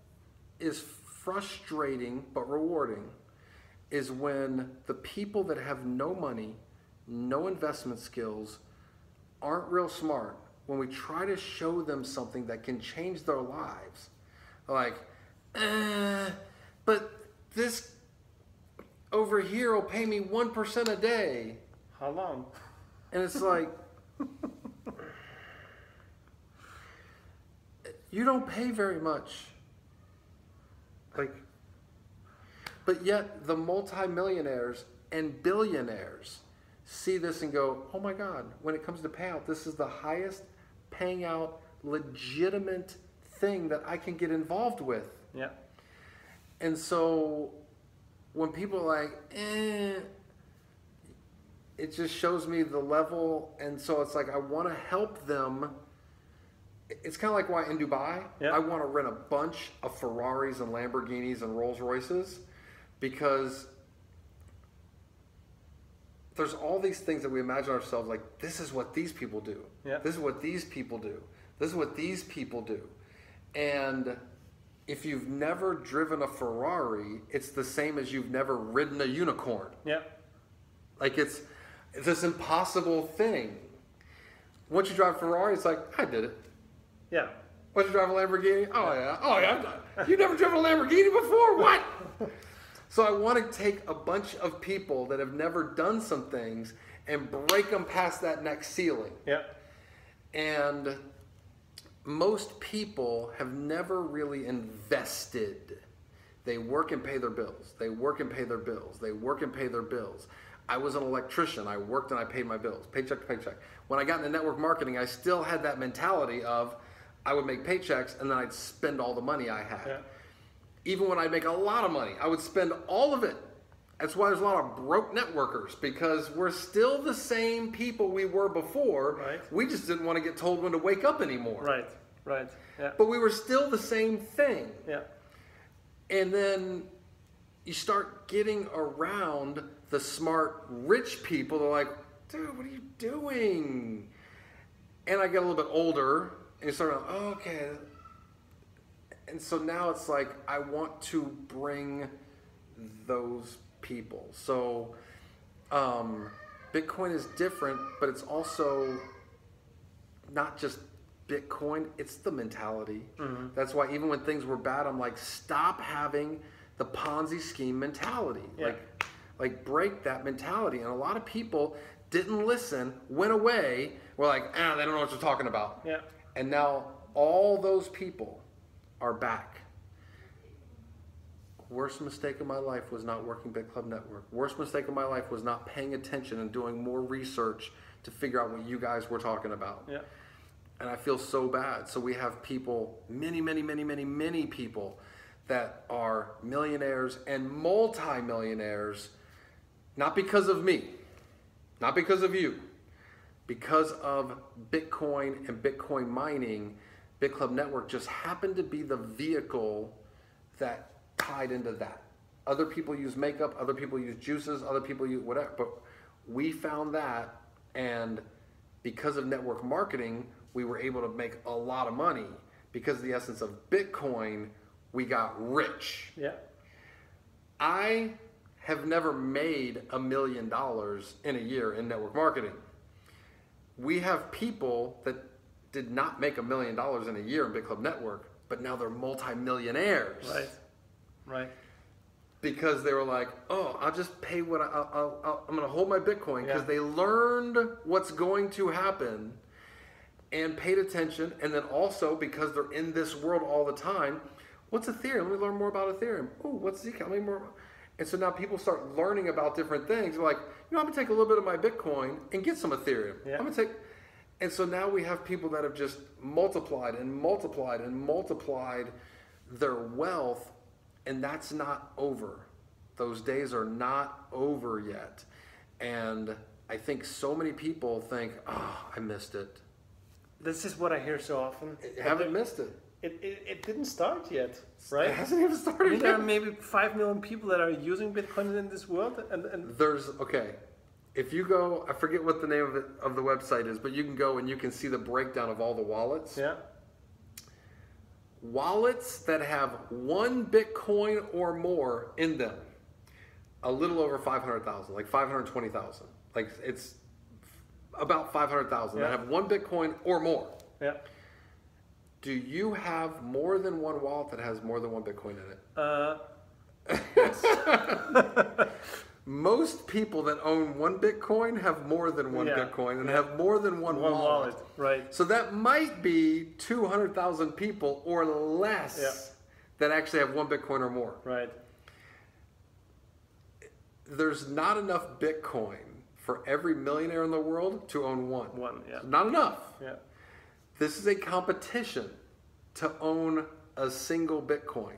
is frustrating but rewarding is when the people that have no money, no investment skills, aren't real smart, when we try to show them something that can change their lives, like, but this over here will pay me 1% a day. How long? And it's like, you don't pay very much. Like, but yet the multimillionaires and billionaires see this and go, "Oh my God, when it comes to payout, this is the highest paying out legitimate thing that I can get involved with." Yeah. And so when people are like, it just shows me the level. And so it's like, I want to help them. It's kind of like why in Dubai, I want to rent a bunch of Ferraris and Lamborghinis and Rolls Royces, because there's all these things that we imagine ourselves like, this is what these people do. Yeah. This is what these people do. This is what these people do. And if you've never driven a Ferrari, it's the same as you've never ridden a unicorn. Yeah. Like it's this impossible thing. once you drive a Ferrari, it's like, I did it. Yeah. Once you drive a Lamborghini, oh yeah, you never driven a Lamborghini before? What? So I want to take a bunch of people that have never done some things and break them past that next ceiling. Yeah. And most people have never really invested. They work and pay their bills. They work and pay their bills. They work and pay their bills. I was an electrician. I worked and I paid my bills, paycheck to paycheck. When I got into network marketing, I still had that mentality of I would make paychecks and then I'd spend all the money I had. Yeah. Even when I'd make a lot of money, I would spend all of it. That's why there's a lot of broke networkers, because we're still the same people we were before. Right. We just didn't want to get told when to wake up anymore. Right. Yeah. But we were still the same thing. Yeah. And then you start getting around the smart, rich people. They're like, dude, what are you doing? And I get a little bit older, and you start going, oh, okay. And so now it's like, I want to bring those people. So Bitcoin is different, but it's also not just Bitcoin, it's the mentality. Mm-hmm. That's why even when things were bad, I'm like, stop having the Ponzi scheme mentality. Yeah. Like break that mentality. And a lot of people didn't listen, went away, were like, they don't know what you're talking about. Yeah. And now all those people are back. Worst mistake of my life was not working BitClub Network. Worst mistake of my life was not paying attention and doing more research to figure out what you guys were talking about. Yeah. And I feel so bad. So we have people, many people that are millionaires and multi-millionaires, not because of me, not because of you, because of Bitcoin and Bitcoin mining. BitClub Network just happened to be the vehicle that tied into that. Other people use makeup, other people use juices, other people use whatever, but we found that, and because of network marketing, we were able to make a lot of money. Because of the essence of Bitcoin, we got rich. Yeah. I have never made $1 million in a year in network marketing. We have people that did not make $1 million in a year in BitClub Network, but now they're multi-millionaires. Right. Because they were like, oh, I'll just pay what I'm going to hold my Bitcoin, because they learned what's going to happen and paid attention. And then also because they're in this world all the time, what's Ethereum? Let me learn more about Ethereum. Oh, what's Zcash? Let me more. And so now people start learning about different things. They're like, I'm going to take a little bit of my Bitcoin and get some Ethereum. Yeah. I'm going to take. And so now we have people that have just multiplied their wealth, and that's not over. Those days are not over yet. And I think so many people think, I missed it. This is what I hear so often. Haven't missed it. It didn't start yet, right? It hasn't even started yet. There are maybe 5 million people that are using Bitcoin in this world. And there's, if you go, I forget what the name of the website is, but you can go and you can see the breakdown of all the wallets. Yeah. Wallets that have 1 Bitcoin or more in them, a little over 500,000, like 520,000. Like it's about 500,000 that have 1 Bitcoin or more. Yeah. Do you have more than one wallet that has more than 1 Bitcoin in it? Yes. Most people that own 1 Bitcoin have more than 1 Bitcoin and have more than one wallet. Right. So that might be 200,000 people or less that actually have 1 Bitcoin or more. Right. There's not enough Bitcoin for every millionaire in the world to own one. Not enough. Yeah. This is a competition to own a single Bitcoin.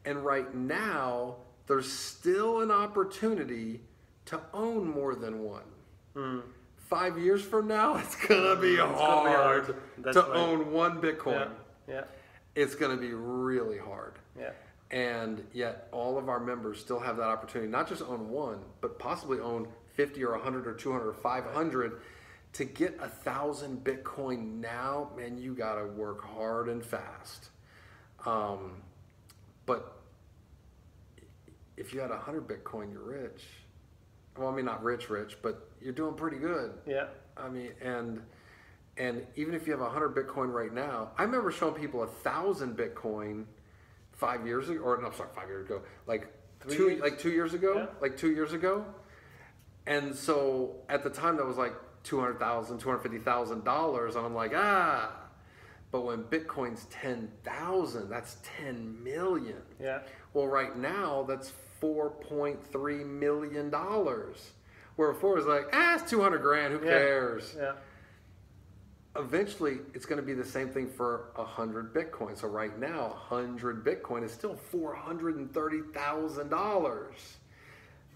And right now, there's still an opportunity to own more than one. 5 years from now, it's going to be hard to own 1 Bitcoin. Yeah. It's going to be really hard. Yeah. And yet all of our members still have that opportunity, not just own one, but possibly own 50 or 100 or 200 or 500. To get 1,000 Bitcoin now, man, you got to work hard and fast. But if you had 100 Bitcoin, you're rich. Well, I mean, not rich, but you're doing pretty good. Yeah. I mean, And even if you have 100 Bitcoin right now, I remember showing people 1,000 Bitcoin 5 years ago, or no, sorry, 5 years ago, like 2 years ago, Yeah. like 2 years ago. And so at the time that was like $200,000, $250,000, and I'm like, ah. But when Bitcoin's 10,000, that's 10 million. Yeah. Well, right now that's $4.3 million. Where before it was like, it's 200 grand, who cares? Yeah. Eventually, it's going to be the same thing for 100 Bitcoin. So right now, 100 Bitcoin is still $430,000.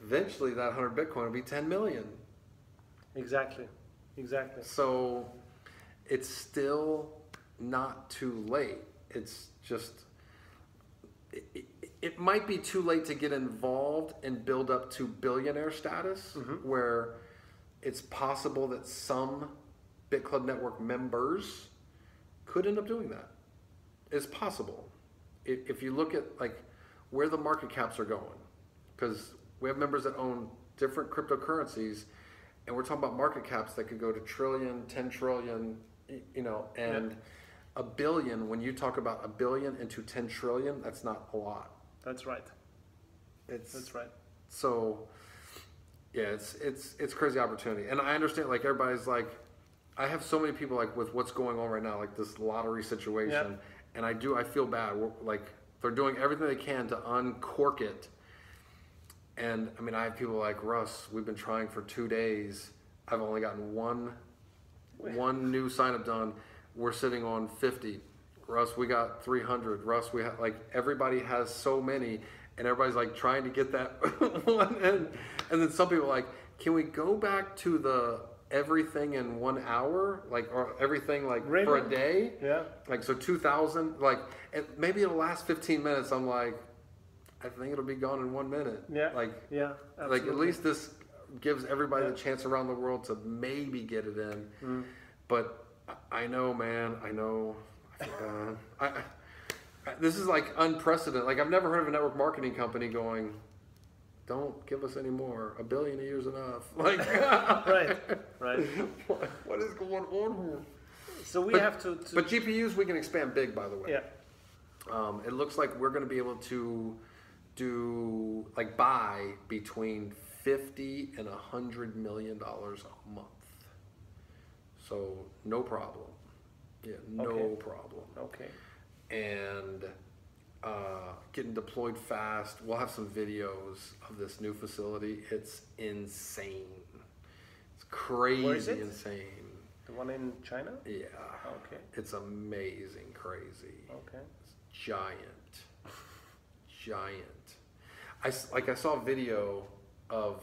Eventually, that 100 Bitcoin will be 10 million. Exactly. So it's still not too late. It's just, it might be too late to get involved and build up to billionaire status, where it's possible that some BitClub Network members could end up doing that. It's possible. If you look at like where the market caps are going, because we have members that own different cryptocurrencies, and we're talking about market caps that could go to trillion, 10 trillion, you know, and a billion, when you talk about a billion into 10 trillion, that's not a lot. That's right. That's right. So yeah, it's crazy opportunity. And I understand, like, everybody's like, I have so many people like with what's going on right now, like this lottery situation, and I feel bad. Like, they're doing everything they can to uncork it. And I mean, I have people like, Russ, we've been trying for 2 days. I've only gotten one new sign up done. We're sitting on 50. Russ, we got 300. Russ, we have, like, everybody has so many, and everybody's like trying to get that one. And then some people are like, can we go back to the everything in 1 hour, like, or everything like really? For a day? Yeah. Like, so 2,000, like, and maybe it'll last 15 minutes. I'm like, I think it'll be gone in 1 minute. Yeah. Like, yeah. Absolutely. Like, at least this gives everybody the chance around the world to maybe get it in. But I know, man. I know. This is like unprecedented. Like, I've never heard of a network marketing company going, "Don't give us any more. $1 billion a year is enough." Like, right. What is going on here? So we have to. But GPUs, we can expand big, by the way. Yeah. It looks like we're going to be able to do, like, buy between $50 and $100 million a month. So no problem. Yeah, no problem. Okay. And getting deployed fast. We'll have some videos of this new facility. It's insane. It's crazy. Where is it? Insane. The one in China? Yeah. Okay. It's amazing, crazy. Okay. It's giant. I saw a video of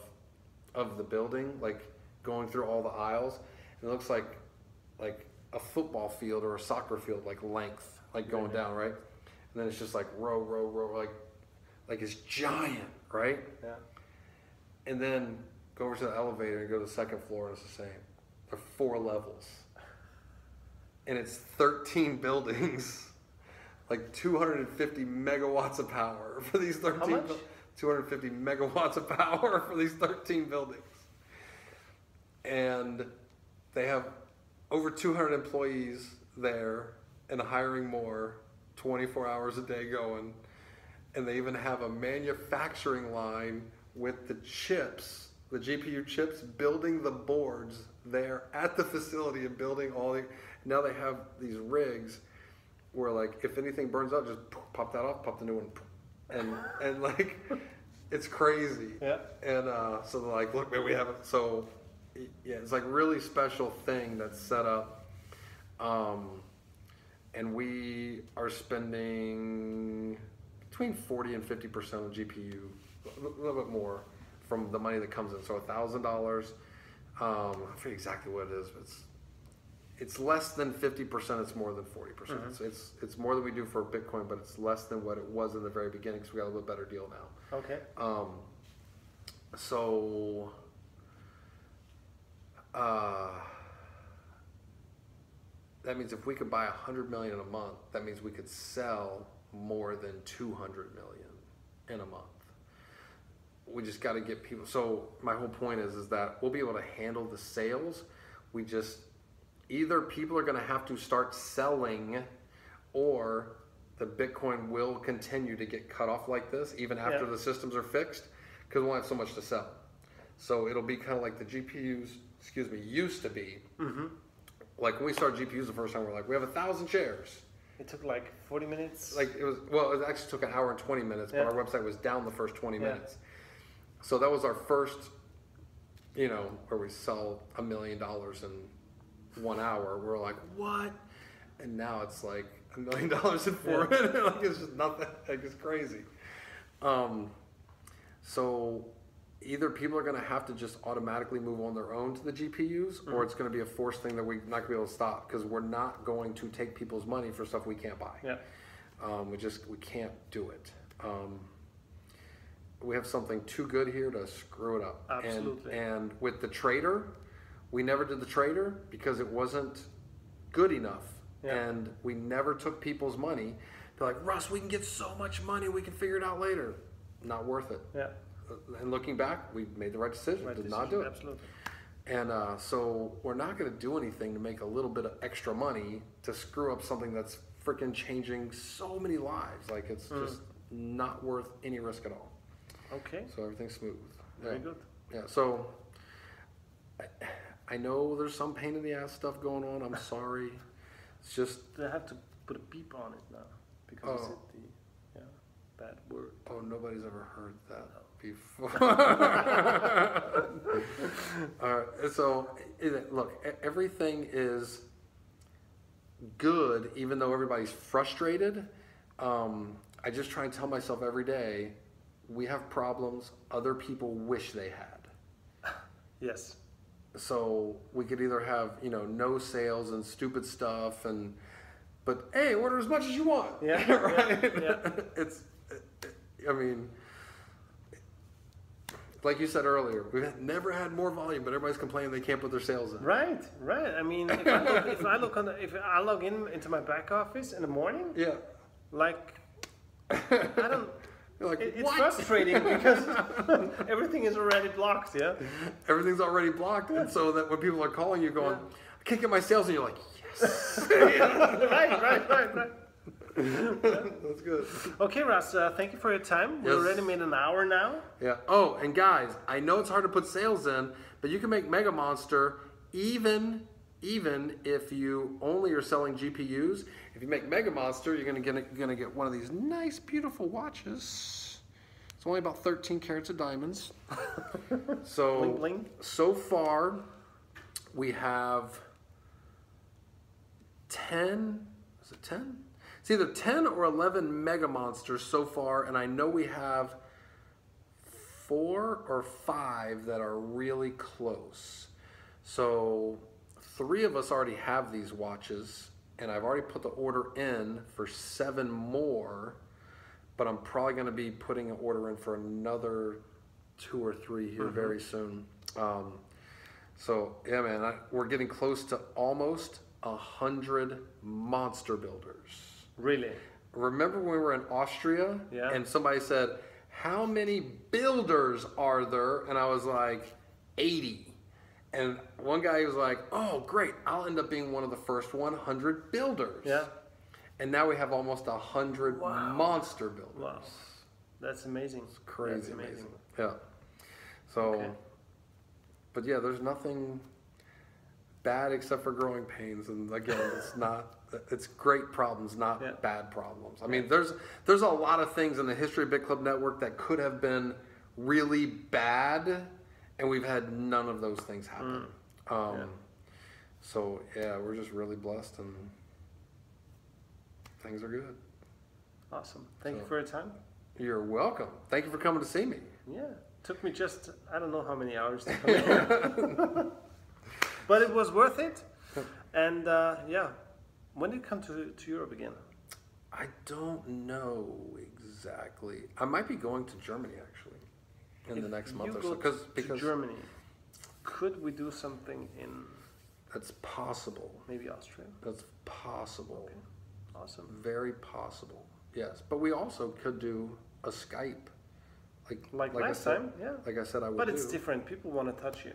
the building, like, going through all the aisles, and it looks like a football field or a soccer field, like, length, like, going down, right? And then it's just like row, like it's giant, right? Yeah. And then go over to the elevator and go to the second floor, and it's the same. There are 4 levels, and it's 13 buildings. Like 250 megawatts of power for these 13. How much? 250 megawatts of power for these 13 buildings. And they have over 200 employees there and hiring more, 24 hours a day going. And they even have a manufacturing line with the chips, the GPU chips, building the boards there at the facility and building all the, now they have these rigs where, like, if anything burns out, just pop that off, pop the new one, and like, it's crazy. Yeah. And so they're like, look, man, we have it. So yeah, it's like really special thing that's set up, and we are spending between 40 and 50% on GPU, a little bit more from the money that comes in. So $1,000. I forget exactly what it is, but it's less than 50%, it's more than 40%. So it's more than we do for Bitcoin, but it's less than what it was in the very beginning, because we got a little bit better deal now. Okay. So that means if we could buy 100 million in a month, that means we could sell more than 200 million in a month. We just got to get people. So my whole point is that we'll be able to handle the sales. either people are going to have to start selling, or the Bitcoin will continue to get cut off like this even after the systems are fixed, because we won't have so much to sell. So it'll be kind of like the GPUs, used to be. Mm-hmm. Like when we started GPUs the first time, we're like, we have 1,000 shares. It took like 40 minutes. Like it actually took an hour and 20 minutes, but our website was down the first 20 minutes. So that was our first, where we sell $1 million in 1 hour. We're like, what? And now it's like $1 million in 4 minutes. Like it's just nothing. Like it's crazy. So either people are going to have to just automatically move on their own to the GPUs, or it's going to be a forced thing that we're not going to be able to stop, because we're not going to take people's money for stuff we can't buy. Yeah. We can't do it. We have something too good here to screw it up. Absolutely. And with the trader, we never did the trader because it wasn't good enough. Yeah. And we never took people's money. They're like, Russ, we can get so much money, we can figure it out later. Not worth it. Yeah. And looking back, we made the right decision. Did not do it. Absolutely. And so we're not going to do anything to make a little bit of extra money to screw up something that's freaking changing so many lives. Like it's just not worth any risk at all. Okay. So everything's smooth. Very good. Yeah. So I know there's some pain in the ass stuff going on. I'm sorry. It's just they have to put a beep on it now because it's the bad word. Oh, nobody's ever heard that before. So look, everything is good, even though everybody's frustrated. I just try and tell myself every day, we have problems other people wish they had. Yes. So we could either have, no sales and stupid stuff, but hey, order as much as you want. Yeah. Right? Yeah. I mean, like you said earlier, we've never had more volume, but everybody's complaining they can't put their sales in. Right. I mean, if I log in into my back office in the morning, like I don't. You're like, it's frustrating because everything is already blocked. Yeah. Everything's already blocked, and so that when people are calling you, going, I can't get my sales, and you're like, yes. Right. That's good. Okay, Russ, thank you for your time. We already made an hour now. Yeah. Oh, and guys, I know it's hard to put sales in, but you can make Mega Monster even if you only are selling GPUs. If you make Mega Monster, you're gonna get one of these nice, beautiful watches. It's only about 13 carats of diamonds. So, bling, bling. So far, we have 10. Is it 10? It's either 10 or 11 Mega Monsters so far, and I know we have 4 or 5 that are really close. So 3 of us already have these watches, and I've already put the order in for 7 more, but I'm probably going to be putting an order in for another 2 or 3 here very soon. So yeah, man, we're getting close to almost 100 monster builders. Really? Remember when we were in Austria and somebody said, how many builders are there? And I was like, 80. And one guy was like, oh, great. I'll end up being one of the first 100 builders. Yeah. And now we have almost 100 monster builders. Wow. That's amazing. It's crazy. That's amazing. Yeah. So, but yeah, there's nothing bad except for growing pains. And again, it's great problems, not bad problems. I mean, there's a lot of things in the history of BitClub Network that could have been really bad, and we've had none of those things happen. So yeah, we're just really blessed, and things are good. Awesome. Thank you for your time. You're welcome. Thank you for coming to see me. Yeah, took me just, I don't know how many hours to come here. But it was worth it. And when did you come to Europe again? I don't know exactly. I might be going to Germany actually in the next month or so. Because to Germany, could we do something in? That's possible. Maybe Austria. That's possible. Okay. Awesome. Very possible. Yes, but we also could do a Skype. Like last time. Yeah. Like I said, I would. But it's different. People want to touch you.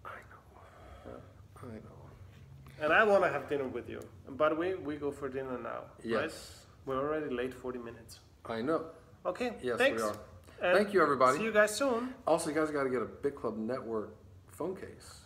I know. I know. And I want to have dinner with you. And by the way, we go for dinner now. Yes. Right? We're already late 40 minutes. I know. Okay. Yes, thanks. we are. And thank you, everybody. See you guys soon. Also, you guys got to get a BitClub Network phone case.